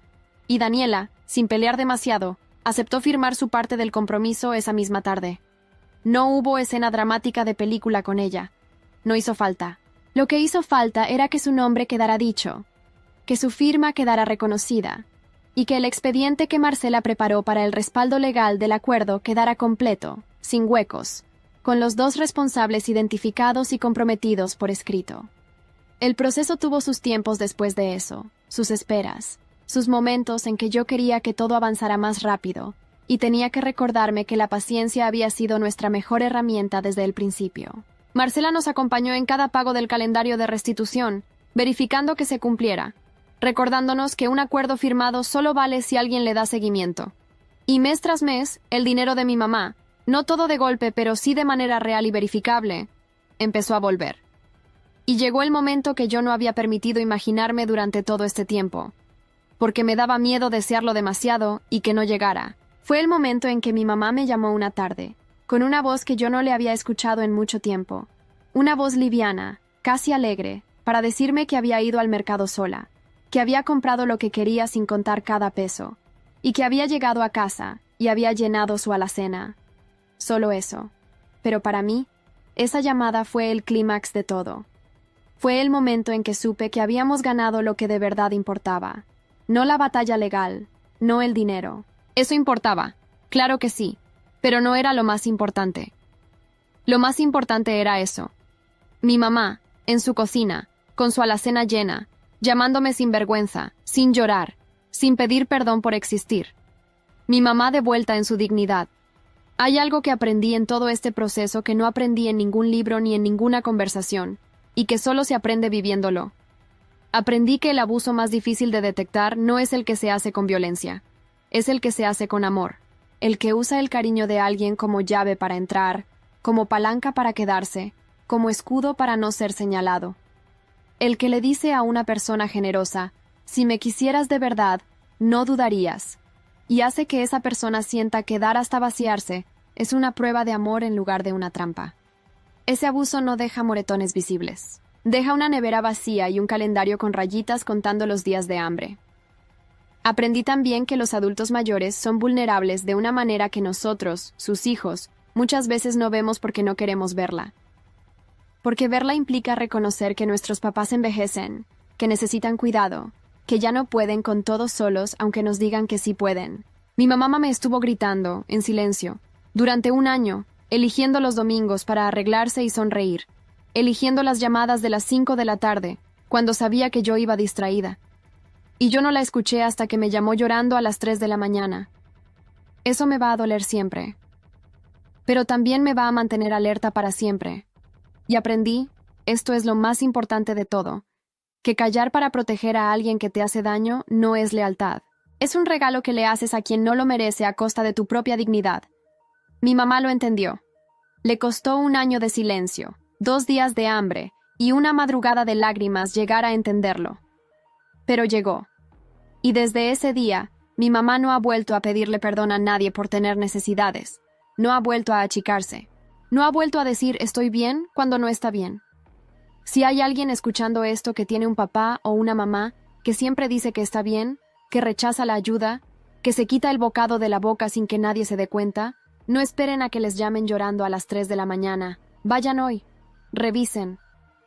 y Daniela, sin pelear demasiado, aceptó firmar su parte del compromiso esa misma tarde. No hubo escena dramática de película con ella. No hizo falta. Lo que hizo falta era que su nombre quedara dicho, que su firma quedara reconocida, y que el expediente que Marcela preparó para el respaldo legal del acuerdo quedara completo, sin huecos, con los 2 responsables identificados y comprometidos por escrito. El proceso tuvo sus tiempos después de eso, sus esperas, sus momentos en que yo quería que todo avanzara más rápido, y tenía que recordarme que la paciencia había sido nuestra mejor herramienta desde el principio. Marcela nos acompañó en cada pago del calendario de restitución, verificando que se cumpliera, recordándonos que un acuerdo firmado solo vale si alguien le da seguimiento. Y mes tras mes, el dinero de mi mamá, no todo de golpe, pero sí de manera real y verificable, empezó a volver. Y llegó el momento que yo no había permitido imaginarme durante todo este tiempo, porque me daba miedo desearlo demasiado y que no llegara. Fue el momento en que mi mamá me llamó una tarde, con una voz que yo no le había escuchado en mucho tiempo, una voz liviana, casi alegre, para decirme que había ido al mercado sola, que había comprado lo que quería sin contar cada peso, y que había llegado a casa y había llenado su alacena. Solo eso. Pero para mí, esa llamada fue el clímax de todo. Fue el momento en que supe que habíamos ganado lo que de verdad importaba. No la batalla legal, no el dinero. Eso importaba, claro que sí, pero no era lo más importante. Lo más importante era eso. Mi mamá, en su cocina, con su alacena llena, llamándome sin vergüenza, sin llorar, sin pedir perdón por existir. Mi mamá de vuelta en su dignidad. Hay algo que aprendí en todo este proceso que no aprendí en ningún libro ni en ninguna conversación, y que solo se aprende viviéndolo. Aprendí que el abuso más difícil de detectar no es el que se hace con violencia, es el que se hace con amor, el que usa el cariño de alguien como llave para entrar, como palanca para quedarse, como escudo para no ser señalado. El que le dice a una persona generosa, si me quisieras de verdad, no dudarías, y hace que esa persona sienta que dar hasta vaciarse es una prueba de amor en lugar de una trampa. Ese abuso no deja moretones visibles. Deja una nevera vacía y un calendario con rayitas contando los días de hambre. Aprendí también que los adultos mayores son vulnerables de una manera que nosotros, sus hijos, muchas veces no vemos porque no queremos verla. Porque verla implica reconocer que nuestros papás envejecen, que necesitan cuidado, que ya no pueden con todos solos aunque nos digan que sí pueden. Mi mamá me estuvo gritando, en silencio, durante un año, eligiendo los domingos para arreglarse y sonreír, eligiendo las llamadas de las 5 de la tarde, cuando sabía que yo iba distraída. Y yo no la escuché hasta que me llamó llorando a las 3 de la mañana. Eso me va a doler siempre. Pero también me va a mantener alerta para siempre. Y aprendí, esto es lo más importante de todo, que callar para proteger a alguien que te hace daño no es lealtad. Es un regalo que le haces a quien no lo merece a costa de tu propia dignidad. Mi mamá lo entendió. Le costó un año de silencio, 2 días de hambre y una madrugada de lágrimas llegar a entenderlo. Pero llegó. Y desde ese día, mi mamá no ha vuelto a pedirle perdón a nadie por tener necesidades. No ha vuelto a achicarse. No ha vuelto a decir estoy bien cuando no está bien. Si hay alguien escuchando esto que tiene un papá o una mamá que siempre dice que está bien, que rechaza la ayuda, que se quita el bocado de la boca sin que nadie se dé cuenta, no esperen a que les llamen llorando a las 3 de la mañana. Vayan hoy. Revisen.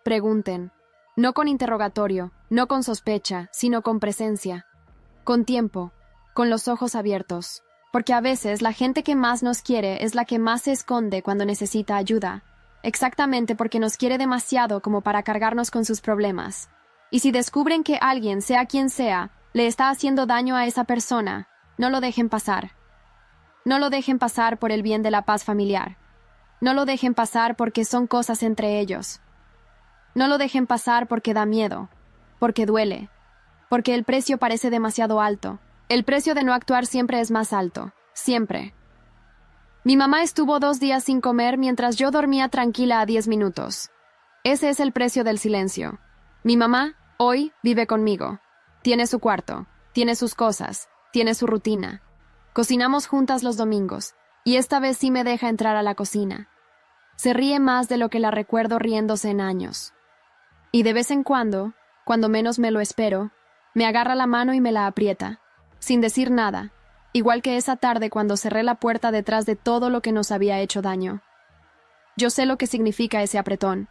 Pregunten. No con interrogatorio, no con sospecha, sino con presencia. Con tiempo. Con los ojos abiertos. Porque a veces la gente que más nos quiere es la que más se esconde cuando necesita ayuda. Exactamente porque nos quiere demasiado como para cargarnos con sus problemas. Y si descubren que alguien, sea quien sea, le está haciendo daño a esa persona, no lo dejen pasar. No lo dejen pasar por el bien de la paz familiar. No lo dejen pasar porque son cosas entre ellos. No lo dejen pasar porque da miedo, porque duele, porque el precio parece demasiado alto. El precio de no actuar siempre es más alto, siempre. Mi mamá estuvo 2 días sin comer mientras yo dormía tranquila a 10 minutos. Ese es el precio del silencio. Mi mamá, hoy, vive conmigo. Tiene su cuarto, tiene sus cosas, tiene su rutina. Cocinamos juntas los domingos, y esta vez sí me deja entrar a la cocina. Se ríe más de lo que la recuerdo riéndose en años. Y de vez en cuando menos me lo espero, me agarra la mano y me la aprieta, sin decir nada, igual que esa tarde cuando cerré la puerta detrás de todo lo que nos había hecho daño. Yo sé lo que significa ese apretón.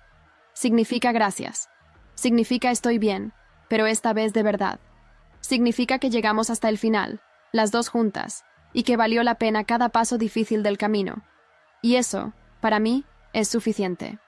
Significa gracias. Significa estoy bien, pero esta vez de verdad. Significa que llegamos hasta el final, las dos juntas, y que valió la pena cada paso difícil del camino. Y eso, para mí, es suficiente.